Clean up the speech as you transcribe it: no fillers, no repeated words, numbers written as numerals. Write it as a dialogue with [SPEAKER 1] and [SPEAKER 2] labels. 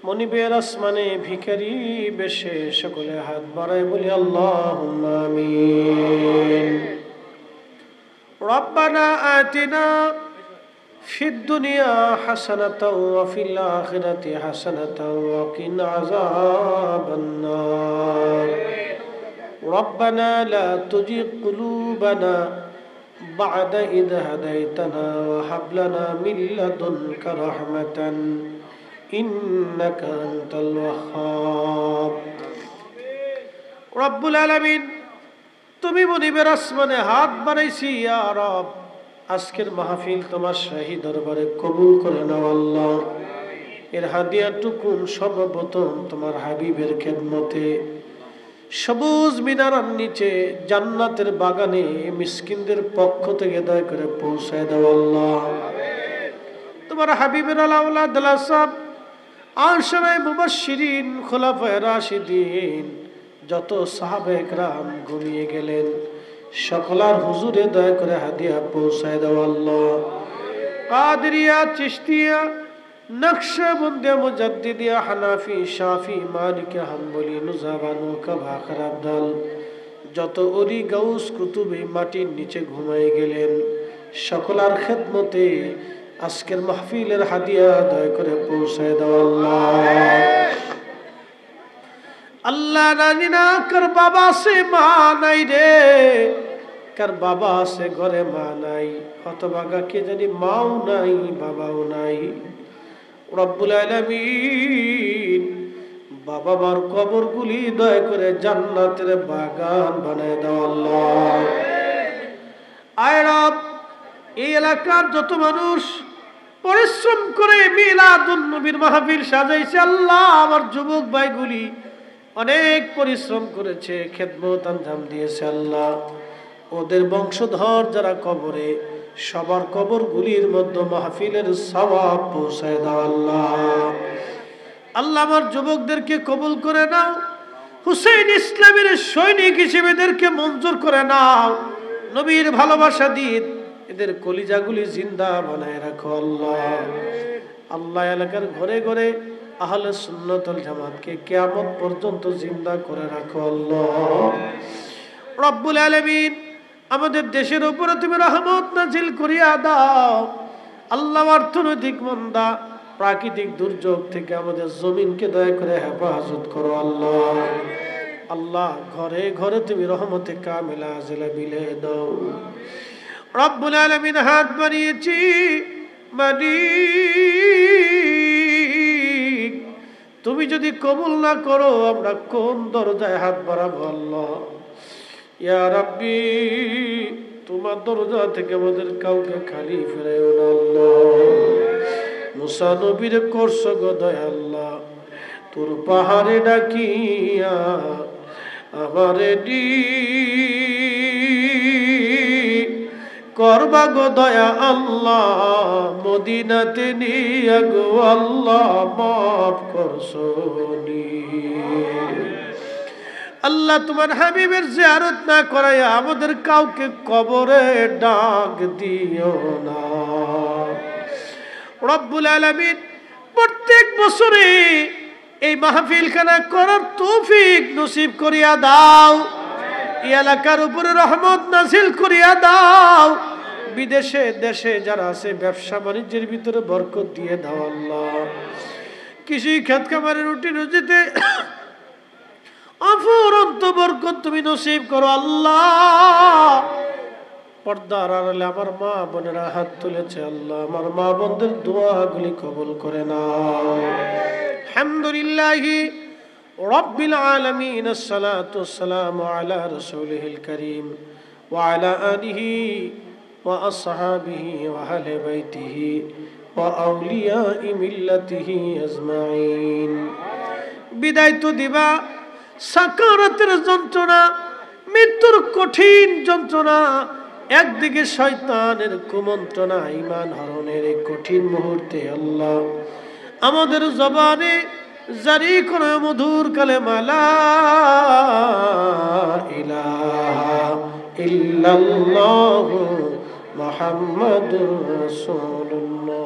[SPEAKER 1] মনিবের আসমানে ভিখারি বেশে সকলে হাত বাড়ায় বলি আল্লাহুম্মা আমিন। রব্বানা আতিনা ফিদ দুনিয়া হাসানাতাও ওয়া ফিল আখিরাতি হাসানাতাও ওয়া কিনা আযাবান নার। রব্বানা লা তুজিগ কুলুবানা বা'দা ইদ হাদাইতানা ওয়া হাব লানা মিন লাদুনকা রাহমাতান ইন্নাকা আনতাল ওয়াহ্হাব। রব্বুল আলামিন, তুমি মনিবের আসমানে হাত বাড়াইছি ইয়া রব, আজকের মাহফিল তোমার শাহী দরবারে কবুল করে নাও আল্লাহ। এর হাদিয়াটুকু সর্বপ্রথম তোমার হাবিবের খেদমতে সবুজ মিনারার নিচে জান্নাতের বাগানে মিসকিনদের পক্ষ থেকে দয়া করে পৌঁছায় দাও আল্লাহ। তোমার হাবিবের আওলাদ সাহেব আশরায়ে মুবাশশিরিন খুলাফায়ে রাশিদিন যত সাহাবায়ে কেরাম ঘুমিয়ে গেলেন সকলার হুজুরে দয়া করে হাদিয়া পৌঁছায় দাও আল্লাহ। কাদরিয়া, চিশতিয়া, নকশবন্দিয়া, মুজাদ্দিদিয়া, হানাফি, শাফি, মালিকি, হাম্বলি, নুজাবানু, কাবাখার আবদাল যত ওলি গাউস কুতুবে মাটির নিচে ঘুমায় গেলেন সকলার খেদমতে আজকের মাহফিলের হাদিয়া দয়া করে পৌঁছায় দাও আল্লাহ। আল্লাহ জানি না কার বাবা আছে মা নাই রে, কার বাবা আছে ঘরে মা নাই, হতভাগা কে জানি মাও নাই বাবাও নাই। রব্বুল আলামিন, বাবা মার কবরগুলি দয়া করে জান্নাতের বাগান বানায় দাও আল্লাহ। আয় রব, এই এলাকার যত মানুষ পরিশ্রম করে মিলাদুন নবীর মাহফিল সাজাইছে আল্লাহ, আমার যুবক ভাইগুলি অনেক পরিশ্রম করেছে, খেদমত আঞ্জাম দিয়েছে আল্লাহ। ওদের বংশধর যারা কবরে সবার কবরগুলির মধ্যে মাহফিলের সওয়াব পৌঁছায় দাও আল্লাহ। আল্লাহ আমার যুবকদেরকে কবুল করে নাও, হুসেইন ইসলামের সৈনিক হিসেবে এদেরকে মঞ্জুর করে নাও। নবীর ভালোবাসা দিয়ে এদের কলিজাগুলি জিন্দা বানায় রাখো আল্লাহ। আল্লাহ এলাকার ঘরে ঘরে আহলে সুন্নাত ওয়াল জামাতকে কিয়ামত পর্যন্ত জিন্দা করে রাখো আল্লাহ। রব্বুল আলামিন, আমাদের দেশের উপরে তুমি রহমত নাজিল করিয়া দাও আল্লাহ। অর্থনৈতিক মন্দা, প্রাকৃতিক দুর্যোগ থেকে আমাদের জমিনকে দয়া করে হেফাজত করো আল্লাহ। আল্লাহ ঘরে ঘরে তুমি রহমতে কামিলা আজিলা বিলিয়ে দাও। রব্বুল আলামিন, হাত বাড়িয়েছি মালিক, তুমি যদি কবুল না করো আমরা কোন দরজায় হাত বাড়াবো আল্লাহ। ইয়া রাব্বি, তোমার দরজা থেকে আমাদের কাউকে খালি ফেরাইও না আল্লাহ। মুসা নবীর করছো গো দয়া আল্লাহ, তোর পাহাড়ে ডাকিয়া আমারে করবা গো দয়া আল্লাহ, মদিনাতে নিয়া গো আল্লাহ মাফ করছো আল্লাহ। তোমার হাবিবের জিয়ারত না করাইয়া আমাদের কাউকে কবরে ডাক দিও না। রব্বুল আলামিন, প্রত্যেক বছরে এই মাহফিলখানা করার তৌফিক নসিব করিয়া দাও। এই এলাকার উপরে রহমত নাজিল করিয়া দাও। বিদেশে দেশে যারা আছে ব্যবসা বাণিজ্যের ভিতরে বরকত দিয়ে দাও আল্লাহ। কৃষি খেত খামারের রুটি রুজিতে অফুরন্ত বরকত তুমি নসিব করো আল্লাহ। পর্দার আড়ালে আমার মা বোনেরা হাত তুলেছে আল্লাহ, আমার মা বোনদের দোয়াগুলি কবুল করে নাও। আলহামদুলিল্লাহি রাব্বিল আলামিন, আসসালাতু ওয়াসসালামু আলা রাসূলিহিল কারীম ওয়া আলা আলিহি ওয়া আসহাবিহি ওয়া আহলি বাইতিহি ওয়া আউলিয়াই মিল্লাতিহি আজমাইন। বিদায় তো দিবা, সাকারাতের যন্ত্রণা, মৃত্যুর কঠিন যন্ত্রণা, একদিকে শয়তানের কুমন্ত্রণা, ঈমান হরণের এই কঠিন মুহূর্তে আল্লাহ আমাদের জবানে জারি করে মধুর কালেমা লা ইলাহা ইল্লাল্লাহু মুহাম্মাদুর রাসূলুল্লাহ।